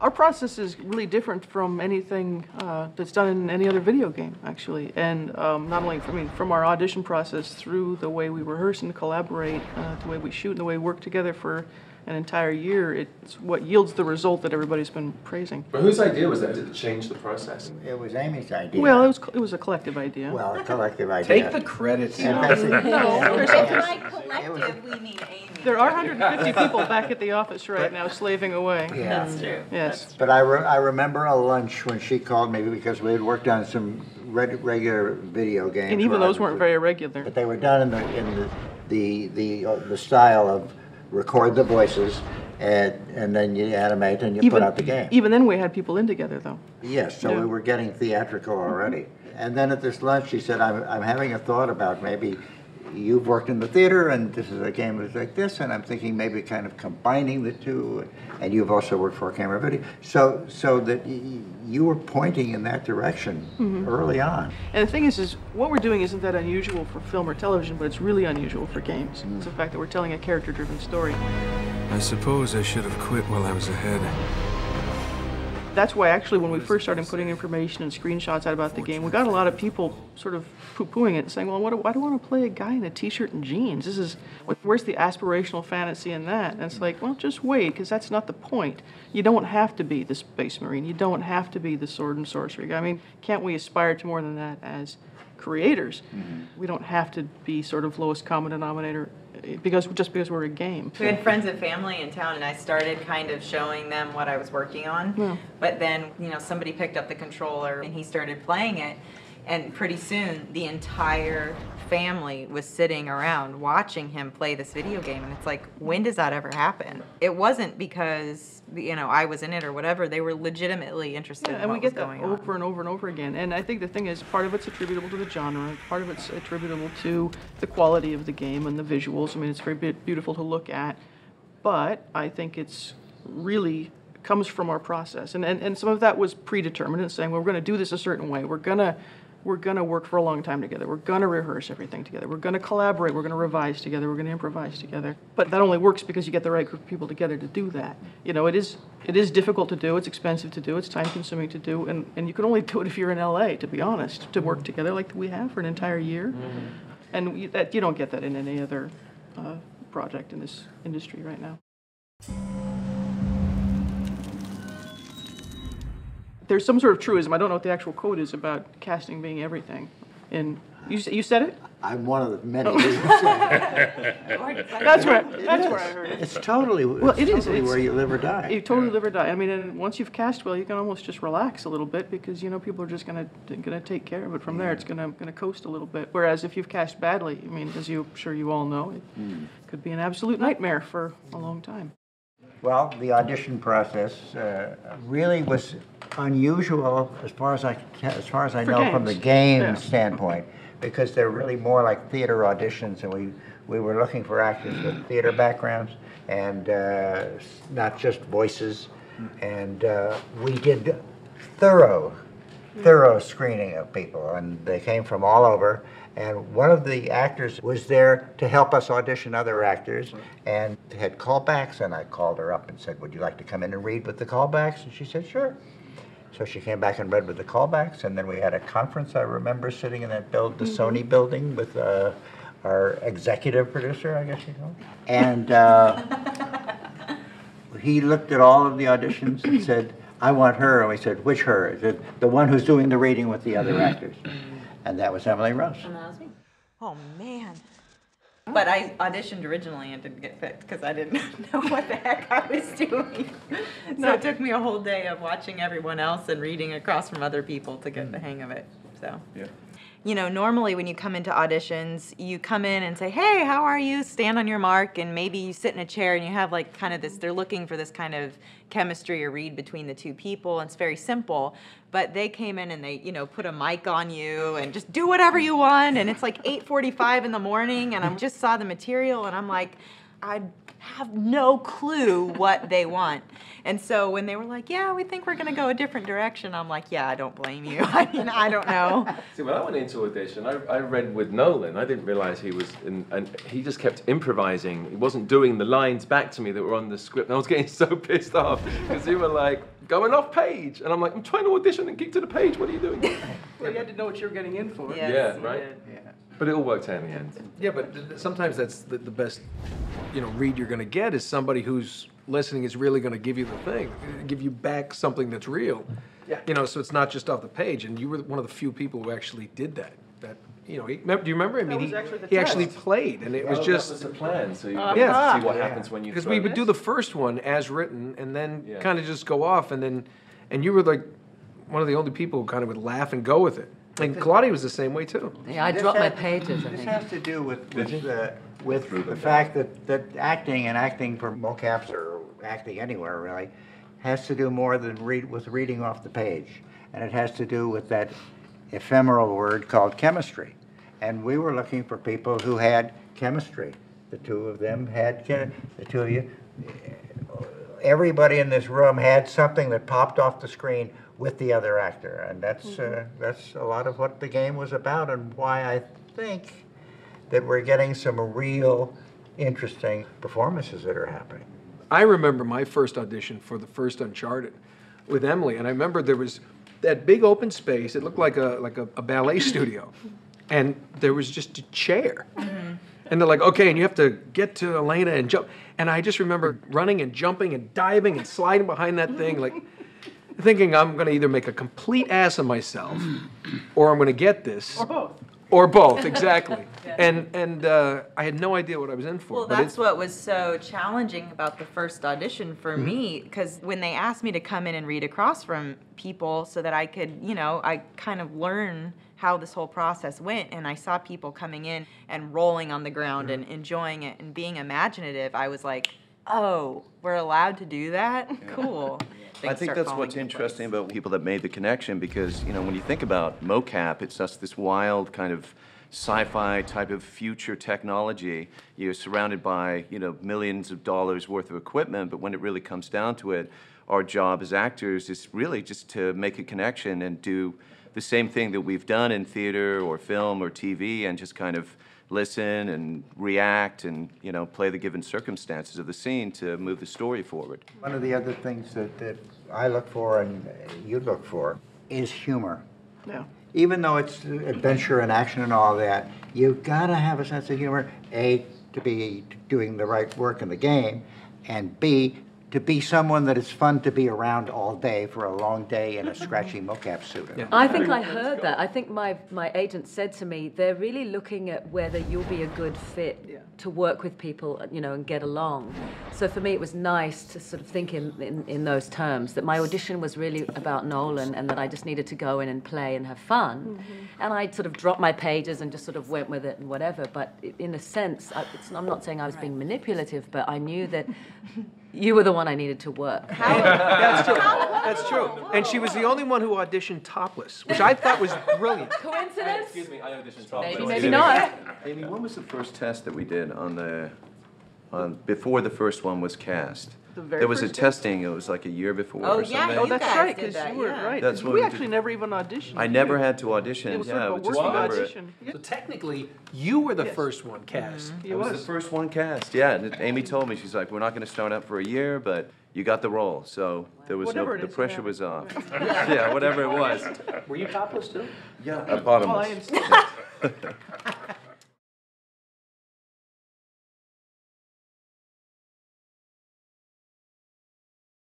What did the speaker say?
Our process is really different from anything that's done in any other video game, actually. And not only from our audition process through the way we rehearse and collaborate, the way we shoot, and the way we work together for an entire year, it's what yields the result that everybody's been praising. But whose idea was that to change the process? It was Amy's idea. Well, it was a collective idea. Well, a collective idea. Take the credit. No, By collective, we mean Amy. there are 150 people back at the office right now slaving away. Yeah. That's true. Yes. But I remember a lunch when she called me because we had worked on some regular video games. And even those weren't very regular. But they were done in the style of record the voices and then you animate and you put out the game. Even then we had people in together, though. Yes, so Yeah. we were getting theatrical already. And then at this lunch, she said, I'm having a thought about maybe you've worked in the theater and this is a game that's like this, and I'm thinking maybe kind of combining the two, and you've also worked for camera video. So that you were pointing in that direction early on. And the thing is what we're doing isn't that unusual for film or television, but it's really unusual for games. It's the fact that we're telling a character-driven story. I suppose I should have quit while I was ahead. That's why actually when we first started putting information and screenshots out about the game, we got a lot of people sort of poo-pooing it and saying, well, why do I want to play a guy in a t-shirt and jeans? Where's the aspirational fantasy in that? And it's like, well, just wait, because that's not the point. You don't have to be the Space Marine. You don't have to be the sword and sorcery guy. I mean, can't we aspire to more than that as creators? We don't have to be sort of lowest common denominator just because we're a game. We had friends and family in town, and I started kind of showing them what I was working on. Yeah. But then, somebody picked up the controller and he started playing it, and pretty soon the entire family was sitting around watching him play this video game, and it's like, when does that ever happen? It wasn't because I was in it or whatever. They were legitimately interested in and what we get was that going on. over and over and over again. And I think the thing is, part of it's attributable to the genre, part of it's attributable to the quality of the game and the visuals. I mean, it's very beautiful to look at, but I think it's really comes from our process. And some of that was predetermined and saying, well, we're going to do this a certain way. We're gonna work for a long time together. We're gonna rehearse everything together. We're gonna collaborate. We're gonna revise together. We're gonna improvise together. But that only works because you get the right group of people together to do that. It is difficult to do. It's expensive to do. It's time-consuming to do. And you can only do it if you're in LA, to be honest, to work together like we have for an entire year. And you don't get that in any other project in this industry right now. There's some sort of truism. I don't know what the actual quote is about casting being everything. And you said it? I'm one of the many who said it. That's where I heard it. It's totally, where you live or die. You totally live or die. I mean, and once you've cast well, you can almost just relax a little bit because people are just gonna take care of it from there. It's gonna coast a little bit. Whereas if you've cast badly, I mean, as I'm sure you all know, it could be an absolute nightmare for a long time. Well, the audition process really was unusual as far as I know from the game standpoint, because they're really more like theater auditions, and we were looking for actors with theater backgrounds and not just voices, and we did thorough screening of people, and they came from all over. And one of the actors was there to help us audition other actors, and had callbacks, and I called her up and said, would you like to come in and read with the callbacks? And she said, sure. So she came back and read with the callbacks, and then we had a conference. I remember sitting in that the Sony building with our executive producer, I guess you know. And he looked at all of the auditions and said, I want her. And we said, which her? The one who's doing the reading with the other actors. And that was Emily Rose. And that was me. Oh, man. But I auditioned originally and didn't get picked because I didn't know what the heck I was doing. So it took me a whole day of watching everyone else and reading across from other people to get the hang of it. So. Yeah. Normally when you come into auditions, you come in and say, hey, how are you? Stand on your mark, and maybe you sit in a chair and you have like kind of this, they're looking for this kind of chemistry or read between the two people, and it's very simple. But they came in and they, put a mic on you and just do whatever you want, and it's like 8:45 in the morning, and I just saw the material and I'm like, I have no clue what they want. And so when they were like, yeah, we think we're going to go a different direction, I'm like, yeah, I don't blame you. I mean, I don't know. See, when I went into audition, I read with Nolan. I didn't realize he was and he just kept improvising. He wasn't doing the lines back to me that were on the script. And I was getting so pissed off because he were like, going off page. And I'm like, I'm trying to audition and keep to the page. What are you doing? Well, you had to know what you were getting in for. Yes, Yeah, you right? did. Yeah. But it all worked out in the end. Yeah, but sometimes that's the best, read you're going to get is somebody who's listening is really going to give you the thing, give you back something that's real. Yeah. So it's not just off the page. And you were one of the few people who actually did that. Do you remember? I mean, was actually the he actually test. played, and it was That just was the plan, so you yeah. get to see what happens when you because throw we would this. do the first one as written, and then Yeah. kind of just go off, and you were like one of the only people who kind of would laugh and go with it. And Claudia was the same way too. Yeah, I This dropped my has- pages, I This think. has to do with Through the them. fact that acting for mocaps or acting anywhere really has to do more than with reading off the page, and it has to do with that ephemeral word called chemistry. And we were looking for people who had chemistry. The two of them had the two of you. Everybody in this room had something that popped off the screen with the other actor, and that's a lot of what the game was about, and why I think that we're getting some real interesting performances that are happening. I remember my first audition for the first Uncharted with Emily, and I remember there was that big open space. It looked like a ballet studio, and there was just a chair. And they're like, okay, and you have to get to Elena and jump. And I just remember running and jumping and diving and sliding behind that thing, like thinking I'm going to either make a complete ass of myself, or I'm going to get this. Or both. Or both, exactly. And I had no idea what I was in for. Well, but that's what was so challenging about the first audition for Mm-hmm. me, because when they asked me to come in and read across from people so that I could, I kind of learn how this whole process went, and I saw people coming in and rolling on the ground and enjoying it and being imaginative, I was like, oh, we're allowed to do that? Cool. I think that's what's interesting about people that made the connection, because when you think about mocap, it's just this wild kind of sci-fi type of future technology. You're surrounded by millions of dollars worth of equipment, but when it really comes down to it, our job as actors is really just to make a connection and do the same thing that we've done in theater or film or TV, and just kind of listen and react and play the given circumstances of the scene to move the story forward. One of the other things that I look for and you look for is humor. Yeah. Even though it's adventure and action and all that, you've got to have a sense of humor, A, to be doing the right work in the game, and B, to be someone that is fun to be around all day for a long day in a scratchy mocap suit. Yeah. I think I heard that. I think my agent said to me, they're really looking at whether you'll be a good fit to work with people, and get along. So for me, it was nice to sort of think in those terms, that my audition was really about Nolan, and that I just needed to go in and play and have fun. And I sort of dropped my pages and just sort of went with it and whatever. But in a sense, I'm not saying I was being manipulative, but I knew that you were the one I needed to work. That's true. That's true. And she was the only one who auditioned topless, which I thought was brilliant. Coincidence? Excuse me, I auditioned topless. Maybe, maybe not. Amy, when was the first test that we did before the first one was cast? The very There was a first testing, it was like a year before Oh, or yeah, something. Oh, You that's guys right, did because that, you were yeah. right. That's 'cause when we we actually did- never even auditioned. I never had to audition. It was Yeah, sort I of a would just working remember it. audition. Yeah. So technically, you were the first one cast. It It was the first one cast, yeah. And Amy told me, she's like, we're not going to start up for a year, but you got the role. So there was Whatever it the is, pressure yeah. was off. Yeah, whatever it was. Were you topless too? Yeah, Well, I bottomless. insist.